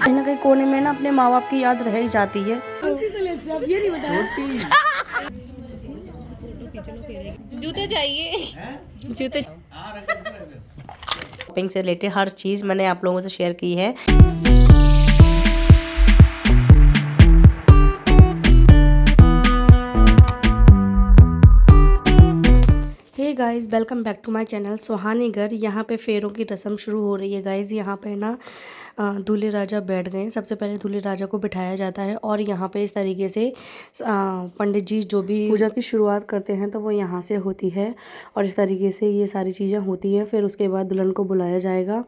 कहीं ना कहीं कोने में ना अपने माँ बाप की याद रह ही जाती है। जूते चाहिए, जूते। शॉपिंग से रिलेटेड हर चीज़ मैंने आप लोगों से शेयर की है। Hey guys, welcome back to my channel Suhani Ghar. यहाँ पे फेरों की रस्म शुरू हो रही है गाइस। यहाँ पे ना दूल्हे राजा बैठ गए। सबसे पहले दूल्हे राजा को बिठाया जाता है और यहाँ पे इस तरीके से पंडित जी जो भी पूजा की शुरुआत करते हैं तो वो यहाँ से होती है और इस तरीके से ये सारी चीज़ें होती हैं। फिर उसके बाद दुल्हन को बुलाया जाएगा।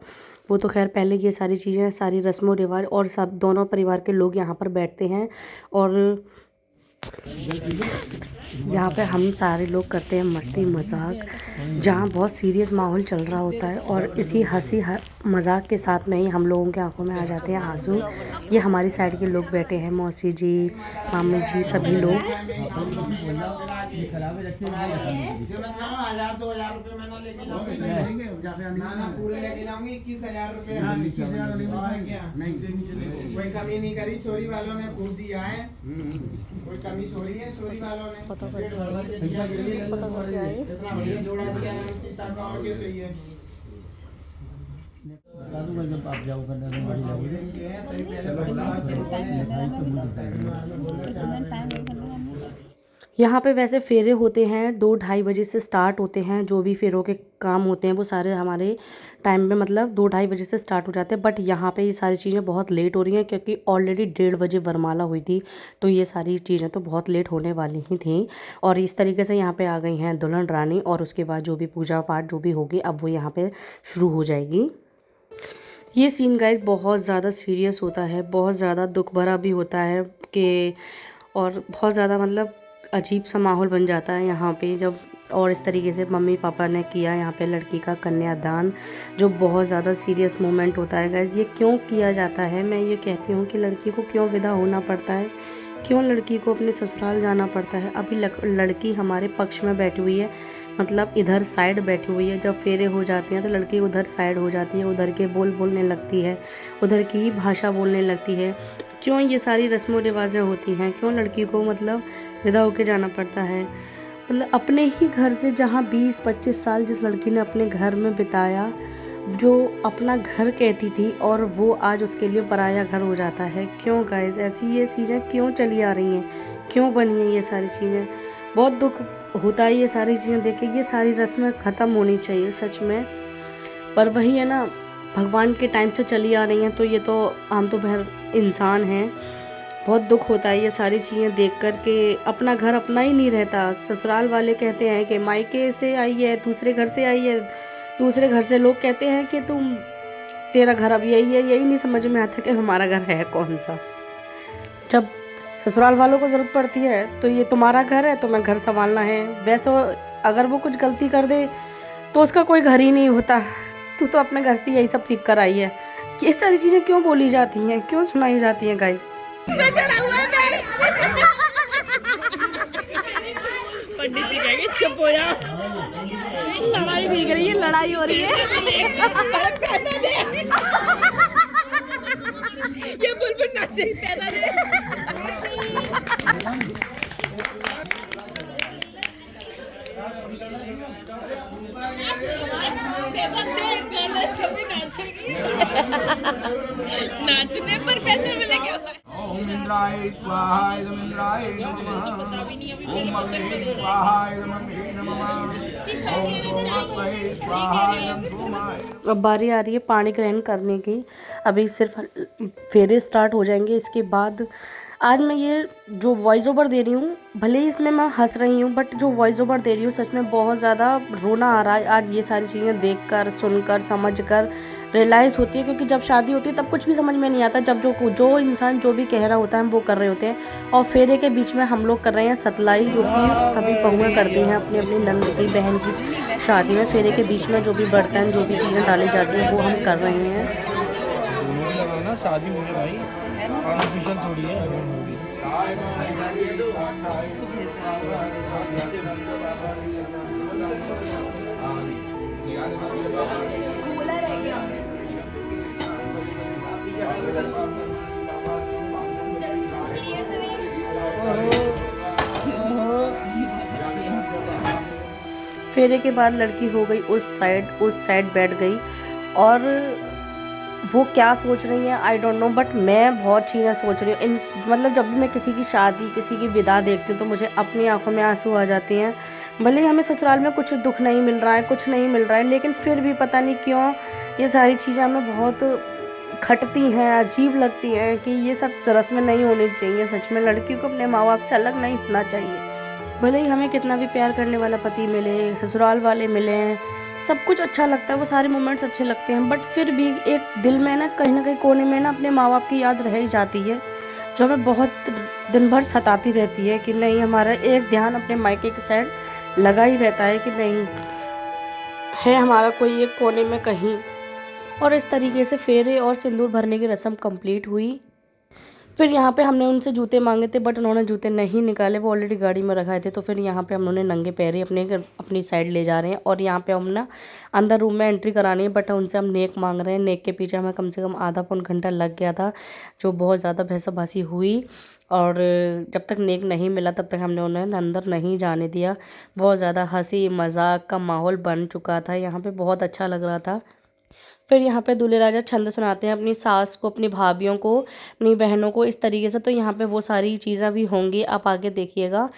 वो तो खैर पहले ये सारी चीज़ें, सारी रस्मों रिवाज और सब दोनों परिवार के लोग यहाँ पर बैठते हैं और यहाँ पे हम सारे लोग करते हैं मस्ती मजाक, जहाँ बहुत सीरियस माहौल चल रहा होता है और इसी हंसी मजाक के साथ में ही हम लोगों के आंखों में आ जाते हैं आंसू। ये हमारी साइड के लोग बैठे हैं, मौसी जी, मामी जी, सभी लोग। कोई कमी नहीं करी, चोरी वालों ने पूछ दिया है, कोई कमी छोड़ी है चोरी वालों ने। इतना बढ़िया जोड़ा दिया है सीता का, और क्या चाहिए। यहाँ पे वैसे फेरे होते हैं 2-2:30 बजे से स्टार्ट होते हैं। जो भी फेरों के काम होते हैं वो सारे हमारे टाइम में मतलब 2-2:30 बजे से स्टार्ट हो जाते हैं। बट यहाँ पे ये सारी चीज़ें बहुत लेट हो रही हैं क्योंकि ऑलरेडी 1:30 बजे वरमाला हुई थी, तो ये सारी चीज़ें तो बहुत लेट होने वाली ही थी। और इस तरीके से यहाँ पे आ गई हैं दुल्हन रानी और उसके बाद जो भी पूजा पाठ जो भी होगी अब वो यहाँ पे शुरू हो जाएगी। ये सीन गाइस बहुत ज़्यादा सीरियस होता है, बहुत ज़्यादा दुख भरा भी होता है कि और बहुत ज़्यादा मतलब अजीब सा माहौल बन जाता है यहाँ पे जब। और इस तरीके से मम्मी पापा ने किया यहाँ पे लड़की का कन्यादान, जो बहुत ज़्यादा सीरियस मोमेंट होता है गाइस। ये क्यों किया जाता है, मैं ये कहती हूँ कि लड़की को क्यों विदा होना पड़ता है, क्यों लड़की को अपने ससुराल जाना पड़ता है। अभी लड़की हमारे पक्ष में बैठी हुई है, मतलब इधर साइड बैठी हुई है। जब फेरे हो जाते हैं तो लड़की उधर साइड हो जाती है, उधर के बोलने लगती है, उधर की ही भाषा बोलने लगती है। क्यों ये सारी रस्मों रिवाजें होती हैं, क्यों लड़की को मतलब विदा होके जाना पड़ता है। मतलब अपने ही घर से जहाँ 20-25 साल जिस लड़की ने अपने घर में बिताया, जो अपना घर कहती थी, और वो आज उसके लिए पराया घर हो जाता है। क्यों गाइस ऐसी ये चीज़ें क्यों चली आ रही हैं, क्यों बनी हैं ये सारी चीज़ें। बहुत दुख होता है ये सारी चीज़ें देख के। ये सारी रस्में ख़त्म होनी चाहिए सच में, पर वही है ना, भगवान के टाइम से चली आ रही हैं तो ये तो हम तो भर इंसान हैं। बहुत दुख होता है ये सारी चीज़ें देख कर के। अपना घर अपना ही नहीं रहता। ससुराल वाले कहते हैं कि मायके से आई है, दूसरे घर से आई है, दूसरे घर से लोग कहते हैं कि तेरा घर अब यही है। यही नहीं समझ में आता कि हमारा घर है कौन सा। जब ससुराल वालों को ज़रूरत पड़ती है तो ये तुम्हारा घर है, तुम्हें घर संभालना है। वैसे अगर वो कुछ गलती कर दे तो उसका कोई घर ही नहीं होता। तू तो अपने घर से यही सब सीख कर आई है। ये सारी चीज़ें क्यों बोली जाती हैं, क्यों सुनाई जाती हैं गाइस। पंडित जी कहेंगे चुप हो जा, लड़ाई दिख रही है, लड़ाई हो रही है। ये बुलबुल नाचे पैदा दे। नाचने पर पैसे मिलेंगे। ओम इंद्राय स्वाहा इदम इंद्राय नमः, ओम अग्ने स्वाहा इदम अग्ने नमः, ओम सोमात्महे स्वाहा इदम सोमाय। अब बारी आ रही है पानी ग्रहण करने की। अभी सिर्फ फेरे स्टार्ट हो जाएंगे, इसके बाद आज मैं ये जो वॉइस ओवर दे रही हूँ, भले ही इसमें मैं हंस रही हूँ, बट जो वॉइस ओवर दे रही हूँ सच में बहुत ज़्यादा रोना आ रहा है आज ये सारी चीज़ें देखकर, सुनकर, समझकर रियलाइज़ होती है। क्योंकि जब शादी होती है तब कुछ भी समझ में नहीं आता, जब जो इंसान जो भी कह रहा होता है हम वो कर रहे होते हैं। और फेरे के बीच में हम लोग कर रहे हैं सतलाई, जो कि सभी बहुएं करती हैं अपनी अपनी नंद की बहन की शादी में। फेरे के बीच में जो भी बर्तन, जो भी चीज़ें डाली जाती हैं वो हम कर रहे हैं। शादी होने भाई आर्टिफिशियल थोड़ी है। फेरे के बाद लड़की हो गई उस साइड बैठ गई, और वो क्या सोच रही हैं आई डोंट नो, बट मैं बहुत चीज़ें सोच रही हूँ। मतलब जब भी मैं किसी की शादी, किसी की विदा देखती हूँ तो मुझे अपनी आंखों में आंसू आ जाते हैं। भले ही हमें ससुराल में कुछ दुख नहीं मिल रहा है, कुछ नहीं मिल रहा है, लेकिन फिर भी पता नहीं क्यों ये सारी चीज़ें हमें बहुत खटती हैं, अजीब लगती हैं कि ये सब रस्में नहीं होनी चाहिए। सच में लड़की को अपने माँ बाप से अलग नहीं होना चाहिए। भले ही हमें कितना भी प्यार करने वाला पति मिले, ससुराल वाले मिले, सब कुछ अच्छा लगता है, वो सारे मोमेंट्स अच्छे लगते हैं, बट फिर भी एक दिल में ना कहीं कोने में ना अपने माँ बाप की याद रह ही जाती है, जो हमें बहुत दिन भर सताती रहती है कि नहीं, हमारा एक ध्यान अपने मायके की साइड लगा ही रहता है कि नहीं है हमारा कोई एक कोने में कहीं। और इस तरीके से फेरे और सिंदूर भरने की रस्म कंप्लीट हुई। फिर यहाँ पे हमने उनसे जूते मांगे थे, बट उन्होंने जूते नहीं निकाले, वो ऑलरेडी गाड़ी में रखाए थे। तो फिर यहाँ पे हम उन्हें नंगे पैरे अपनी साइड ले जा रहे हैं, और यहाँ पे हम ना अंदर रूम में एंट्री करानी है, बट उनसे हम नेक मांग रहे हैं। नेक के पीछे हमें कम से कम आधा पौन घंटा लग गया था, जो बहुत ज़्यादा भैंसाभासी हुई, और जब तक नेक नहीं मिला तब तक हमने उन्हें अंदर नहीं जाने दिया। बहुत ज़्यादा हंसी मजाक का माहौल बन चुका था, यहाँ पर बहुत अच्छा लग रहा था। फिर यहाँ पे दूल्हे राजा छंद सुनाते हैं अपनी सास को, अपनी भाभियों को, अपनी बहनों को, इस तरीके से। तो यहाँ पे वो सारी चीज़ें भी होंगी, आप आगे देखिएगा।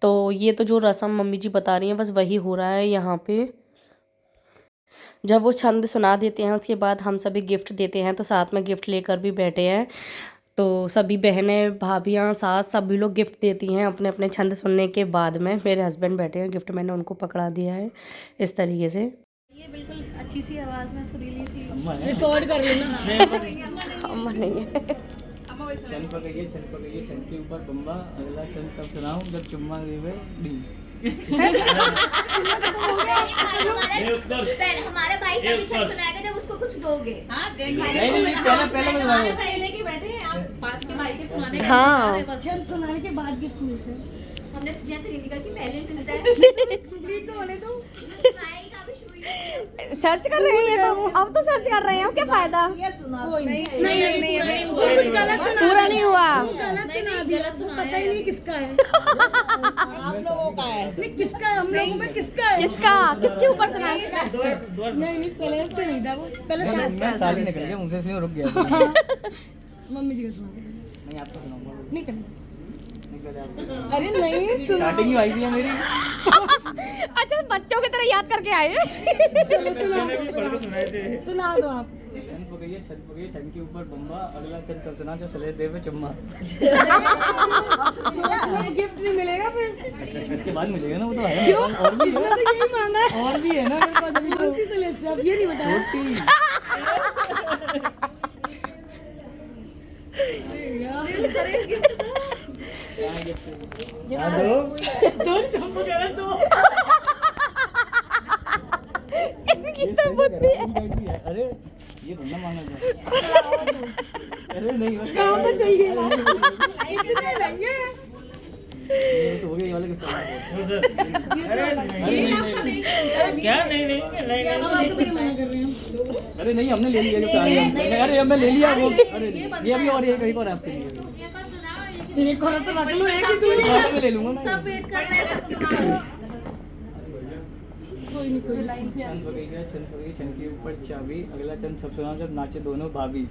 तो ये तो जो रस्म मम्मी जी बता रही हैं बस वही हो रहा है यहाँ पे। जब वो छंद सुना देते हैं उसके बाद हम सभी गिफ्ट देते हैं, तो साथ में गिफ्ट लेकर भी बैठे हैं। तो सभी बहनें, भाभियाँ, सास, सभी लोग गिफ्ट देती हैं अपने अपने छंद सुनने के बाद में। मेरे हस्बैंड बैठे हैं, गिफ्ट मैंने उनको पकड़ा दिया है इस तरीके से। ये बिल्कुल अच्छी सी आवाज में सुरीली सी रिकॉर्ड कर लेना। अम्मा नहीं है। छन पकड़िए छन के ऊपर बम्बा, अगला छन तब सुनाऊं जब चुम्मा देवे डी। हमारे भाई का भी छन सुनाएगा जब उसको कुछ दोगे। हाँ, नहीं पहले मैं सुनाऊं। पहले की बैठे हैं आप, बात के भाई के सुनाने हाँ। छन सुनाने के बाद गिफ्ट मिलते हैं। हमने पूछा तो रिनिका की पहले मिलता है। कंप्लीट तो होने दो। सुनाएगी का भी शुरू ही नहीं। सर्च कर रहे हैं ये तो, अब तो सर्च कर रहे हैं, अब क्या फायदा। नहीं कुछ गलत सुना, पूरा नहीं हुआ। गलत सुना दिया, पता ही नहीं किसका है। आप लोगों का है। नहीं किसका है, हम लोगों में किसका है। किसके ऊपर सुना? नहीं सेलेस पे नहीं था वो, पहले सास का। साल निकल गया मुझसे, इसलिए रुक गया। मम्मी जी का सुना दो। नहीं आपको सुनाऊंगा। नहीं करना। निकल आप। अरे नहीं सुना। स्टार्टिंग ही वही है मेरी। अच्छा, बच्चों की तरह याद करके आए। चलो सुना दो आप। छन पकड़िए छन के ऊपर बम्बा, अगला छन तब सुना जो सलेस देवे चुम्मा। गिफ्ट नहीं मिलेगा फिर। इसके बाद मिलेगा ना, वो तो है। क्यों? और भी इसमें तो यही मांगा है। और भी है ना मेरे पास अभी। कौन सी सेलेस से आप ये नहीं बताया। दो चम्मच कह रहे दो। अरे ये बंदा मांगा था। अरे नहीं कहाँ पे चाहिए? कितने लेंगे? हो गया ये वाला गिफ्ट। क्या नहीं मना कर रहे हैं। अरे नहीं हमने ले लिया गिफ्ट। अरे हमने ले लिया वो। अरे ये अभी और एक और आपके लिए एक और तो रख लो, एक ही क्यों नहीं? मैं ले लूंगा ना। सब वेट कर रहे हैं, सबको सुना। कोई नहीं, कोई नहीं। छन पकड़िए छन के ऊपर चाबी, अगला छन सब सुनाओ जब नाचे दोनों भाभी।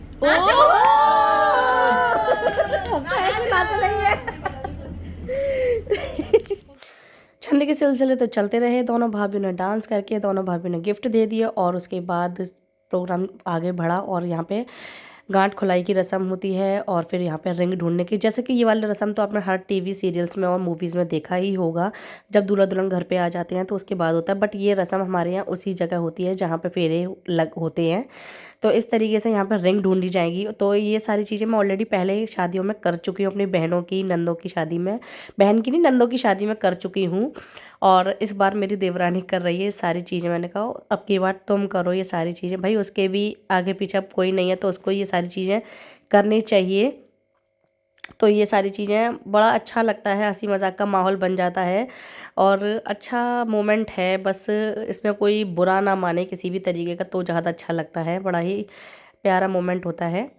छंद के सिलसिले तो चलते रहे, दोनों भाभियों ने डांस करके, दोनों भाभियों ने गिफ्ट दे दिया, और उसके बाद प्रोग्राम आगे बढ़ा। और यहाँ पे गांठ खुलाई की रस्म होती है, और फिर यहाँ पे रिंग ढूंढने की। जैसे कि ये वाली रस्म तो आपने हर टीवी सीरियल्स में और मूवीज़ में देखा ही होगा, जब दूल्हा दुल्हन घर पे आ जाते हैं तो उसके बाद होता है। बट ये रस्म हमारे यहाँ उसी जगह होती है जहाँ पे फेरे होते हैं। तो इस तरीके से यहाँ पर रिंग ढूंढी जाएगी। तो ये सारी चीज़ें मैं ऑलरेडी पहले शादियों में कर चुकी हूँ, अपनी बहनों की, नंदों की शादी में, बहन की नहीं नंदों की शादी में कर चुकी हूँ। और इस बार मेरी देवरानी कर रही है ये सारी चीज़ें। मैंने कहा अब की बार तुम करो ये सारी चीज़ें, भाई उसके भी आगे पीछे अब कोई नहीं है तो उसको ये सारी चीज़ें करनी चाहिए। तो ये सारी चीज़ें बड़ा अच्छा लगता है, हंसी मजाक का माहौल बन जाता है, और अच्छा मोमेंट है। बस इसमें कोई बुरा ना माने किसी भी तरीके का, तो ज़्यादा अच्छा लगता है, बड़ा ही प्यारा मोमेंट होता है।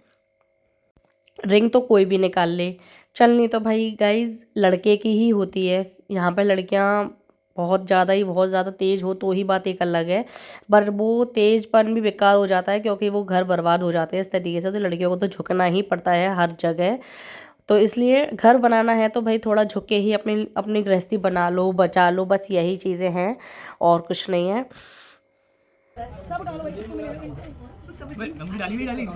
रिंग तो कोई भी निकाल ले, चलनी तो भाई गाइज लड़के की ही होती है। यहाँ पे लड़कियाँ बहुत ज़्यादा तेज़ हो तो ही बात एक अलग है, पर वो तेज़पन भी बेकार हो जाता है क्योंकि वो घर बर्बाद हो जाते हैं इस तरीके से। तो लड़कियों को तो झुकना ही पड़ता है हर जगह। तो इसलिए घर बनाना है तो भाई थोड़ा झुक के ही अपनी अपनी गृहस्थी बना लो, बचा लो, बस यही चीज़ें हैं और कुछ नहीं है। सब डालो भाई, किसको मिलेगा? डाली भी डाली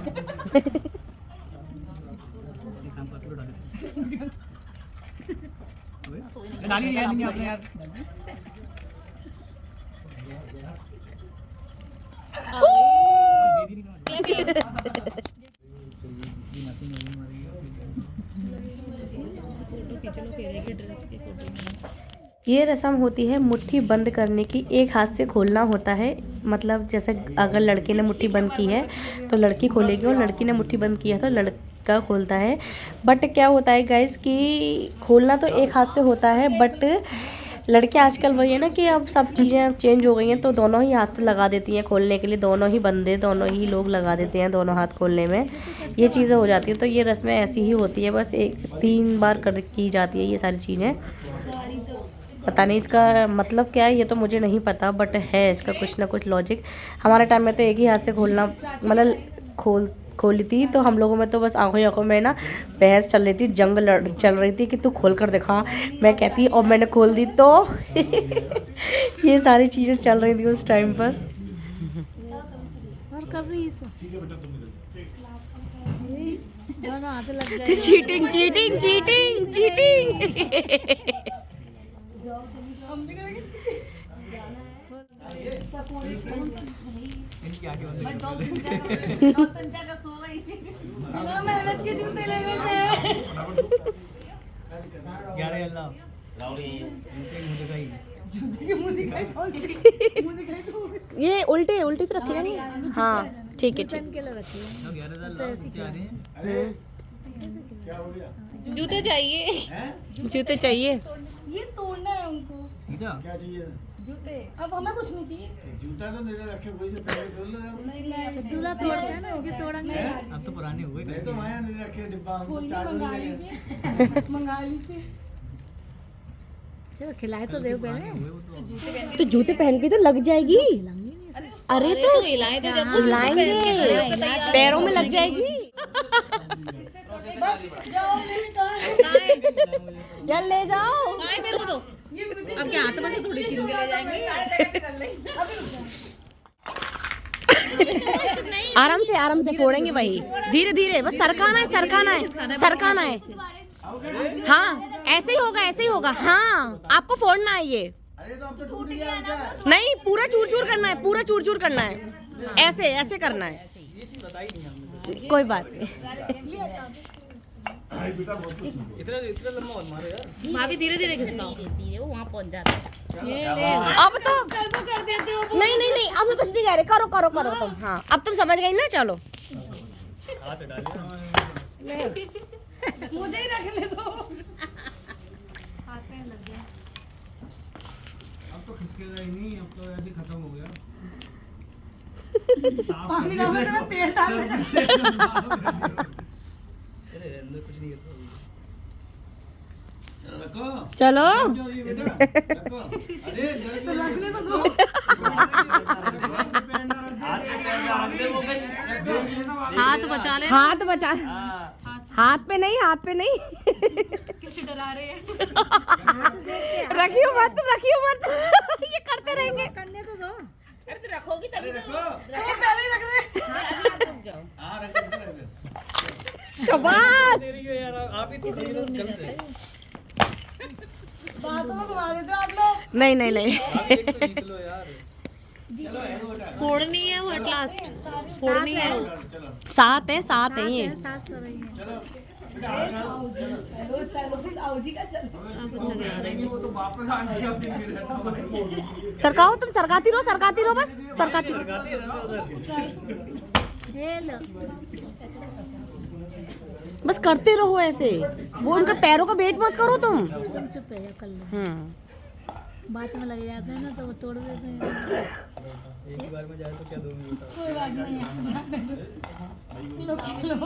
डाली यार नहीं आपने यार। ये रस्म होती है मुट्ठी बंद करने की, एक हाथ से खोलना होता है। मतलब जैसे अगर लड़के ने मुट्ठी बंद की है तो लड़की खोलेगी, और लड़की ने मुट्ठी बंद किया तो लड़का खोलता है। बट क्या होता है गाइस कि खोलना तो एक हाथ से होता है, बट लड़के आजकल वही है ना कि अब सब चीज़ें चेंज हो गई हैं, तो दोनों ही हाथ लगा देती हैं खोलने के लिए। दोनों ही बंदे, दोनों ही लोग लगा देते हैं दोनों हाथ खोलने में, ये चीज़ें हो जाती हैं। तो ये रस्में ऐसी ही होती है, बस 3 बार की जाती है ये सारी चीज़ें। पता नहीं इसका मतलब क्या है, ये तो मुझे नहीं पता, बट है इसका कुछ ना कुछ लॉजिक। हमारे टाइम में तो एक ही हाथ से खोलना, मतलब खोली थी तो हम लोगों में तो बस आंखों में ना बहस चल रही थी, जंग चल रही थी कि तू खोल कर दिखा, मैं कहती और मैंने खोल दी तो ये सारी चीज़ें चल रही थी उस टाइम पर। और कभी दोनों हाथ लग जाए। Cheating cheating cheating cheating. मेहनत के जूते ले गए थे। 11 अल्लाह ये उल्टे उल्टी तो रखेगा नहीं। हाँ ठीक है ठीक। के लिए रखी जूते चाहिए, जूते चाहिए। ये तोड़ना है उनको सीधा क्या चाहिए? जूते। अब हमें कुछ नहीं चाहिए। जूता तो नहीं रखे, वही से पहले खोल लो यार। नहीं दूल्हा तोड़ते हैं ना, जो तोड़ेंगे। अब तो पुराने हो गए। नहीं तो माया नहीं रखे डिब्बा, हमको कोई नहीं, चार मंगा नहीं लीजिए मंगा लीजिए। चलो खिलाए तो दे पहले। तो जूते पहन के तो लग जाएगी। अरे तो हिलाएंगे, पैरों में लग जाएगी। जाओ मेरी कार। यार ले जाओ। मेरे को दो। अब क्या हाथ में से थोड़ी छीन के ले जाएंगे। आराम से फोड़ेंगे भाई, धीरे धीरे, बस सरकाना है सरकाना है सरकाना है। हाँ ऐसे ही होगा हाँ, आपको फोड़ना है ये। अरे तो अब तो टूट गया क्या? नहीं पूरा चूर चूर करना है, पूरा चूर चूर करना है, ऐसे ऐसे करना है। कोई बात नहीं। इतना लंबा मत मारो यार। भाभी धीरे धीरे खिसकाओ, वो वहाँ पहुँच जाता है। अब तो कर देते हो। नहीं अब कुछ नहीं कह रहे, करो करो करो तुम। हाँ अब तुम समझ गई ना, चलो हाथ डालिए। मुझे ही रखने दो। अब तो खिसकेगा ही नहीं, अब तो ऐसे खत्म हो गया। पानी डालो तो मैं तेल डाल अरे अंदर कुछ नहीं है। रखो चलो। ये बेटा रखो। अरे रखने को दो। हाथ बचा ले। हाथ बचा, हाथ पे नहीं, हाथ पे नहीं। किसी डरा रहे हैं। रखियो मत ये करते रहेंगे। करने तो दो। अरे तो रखोगी तभी तो। अरे पहले ही रख दे। रुक जाओ। हाँ रख शाबाश। यार आप ही तो कम से बातों में घुमा देते हो आप लोग। नहीं जीत लो यार। फोड़नी है वो एट लास्ट, फोड़नी है वो। साथ है ये। सास हो रही है। चलो आप अच्छा गिरा रहे हैं। वो तो वापस आने की अपनी फिर सरकाओ, तुम सरकाती रहो बस, सरकाती रहो। ये लो। बस करते रहो ऐसे, वो उनके पैरों का वेट मत करो तुम। तुम चुप है कर लो। बात में लग जाते हैं ना तो वो तोड़ देते हैं। एक बार में जाए तो क्या दोगे बताओ। कोई बात नहीं है, जाने दो। लो खेलो।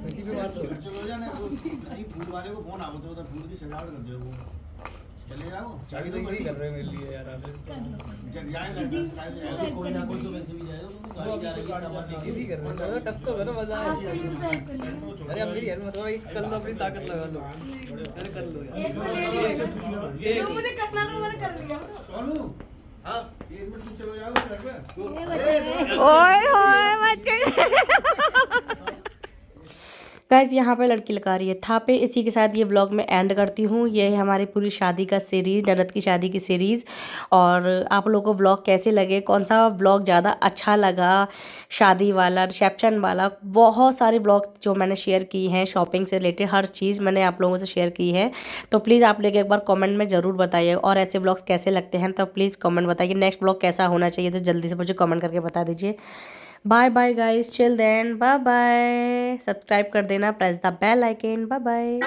किसी भी बात चलो जाने फूल वाले को फोन आओ तो उधर फूल की सजावट कर दो वो चले जाओ चाबी तो यही कर रहे हैं मेरे लिए यार आप जब जाएगा कोई ना कोई तो वैसे भी जाएगा तो गाड़ी जा रही है सामान लेके इसी कर रहे हैं टफ तो है ना मजा है अरे अब मेरी हेल्प भाई कर लो अपनी ताकत लगा लो अरे कर लो जो मुझे करना था मैंने कर लिया। सोनू हां 1 मिनट से चलो जाओ घर पे ओए होए बच्चे गाइस यहाँ पे लड़की लगा रही है थापे। इसी के साथ ये व्लॉग मैं एंड करती हूँ। ये है हमारी पूरी शादी का सीरीज़, ननद की शादी की सीरीज़। और आप लोगों को व्लॉग कैसे लगे, कौन सा व्लॉग ज़्यादा अच्छा लगा, शादी वाला, रिसेप्शन वाला, बहुत सारे व्लॉग जो मैंने शेयर की हैं, शॉपिंग से रिलेटेड हर चीज़ मैंने आप लोगों से शेयर की है। तो प्लीज़ आप लोग एक बार कमेंट में ज़रूर बताइए और ऐसे व्लॉग्स कैसे लगते हैं तो प्लीज़ कमेंट बताइए। नेक्स्ट व्लॉग कैसा होना चाहिए तो जल्दी से मुझे कमेंट करके बता दीजिए। Bye bye guys, chill then, bye bye. Subscribe कर देना, press the bell icon, bye bye.